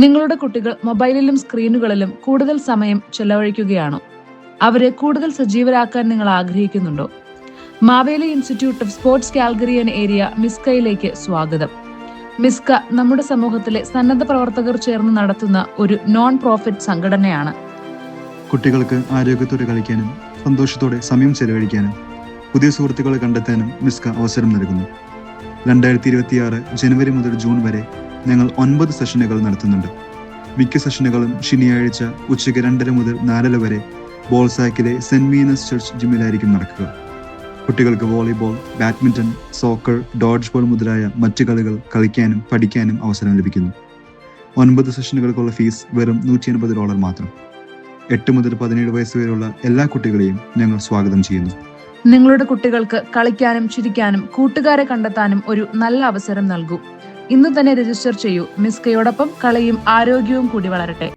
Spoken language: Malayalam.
നിങ്ങളുടെ കുട്ടികൾ മൊബൈലിലും സ്ക്രീനുകളിലും കൂടുതൽ സമയം ചെലവഴിക്കുകയാണോ? അവരെ കൂടുതൽ സജീവരാക്കാൻ നിങ്ങൾ ആഗ്രഹിക്കുന്നുണ്ടോ? Maveli Institute of Sports Calgary and Area മിസ്കയിലേക്ക് സ്വാഗതം. മിസ്ക നമ്മുടെ സമൂഹത്തിലെ സന്നദ്ധ പ്രവർത്തകർ ചേർന്ന് നടത്തുന്ന ഒരു നോൺ പ്രോഫിറ്റ് സംഘടനയാണ്. കുട്ടികൾക്ക് ആരോഗ്യത്തോടെ കളിക്കാനും സന്തോഷത്തോടെ സമയം ചെലവഴിക്കാനും പുതിയ സുഹൃത്തുക്കളെ കണ്ടെത്താനും മിസ്ക അവസരം നൽകുന്നു. 2026 ജനുവരി മുതൽ ജൂൺ വരെ ഞങ്ങൾ 9 സെഷനുകൾ നടത്തുന്നുണ്ട്. മിക്ക സെഷനുകളും ശനിയാഴ്ച ഉച്ചയ്ക്ക് 2:30 മുതൽ 4:00 വരെ ബോൾസാക്കിലെ സെന്റ് മീനസ് ചർച്ച് ജിമ്മിലായിരിക്കും നടക്കുക. കുട്ടികൾക്ക് volleyball, badminton, soccer, dodge ball മുതലായ മറ്റു കളികൾ കളിക്കാനും പഠിക്കാനും അവസരം ലഭിക്കുന്നു. 9 സെഷനുകൾക്കുള്ള ഫീസ് വെറും $180 മാത്രം. 8 മുതൽ 17 വയസ്സ് വരെയുള്ള എല്ലാ കുട്ടികളെയും ഞങ്ങൾ സ്വാഗതം ചെയ്യുന്നു. നിങ്ങളുടെ കുട്ടികൾക്ക് കളിക്കാനും ചിരിക്കാനും കൂട്ടുകാരെ കണ്ടെത്താനും ഒരു നല്ല അവസരം നൽകൂ. ഇന്ന് തന്നെ രജിസ്റ്റർ ചെയ്യൂ. മിസ്കയോടൊപ്പം കളിയും ആരോഗ്യവും കൂടി വളരട്ടെ.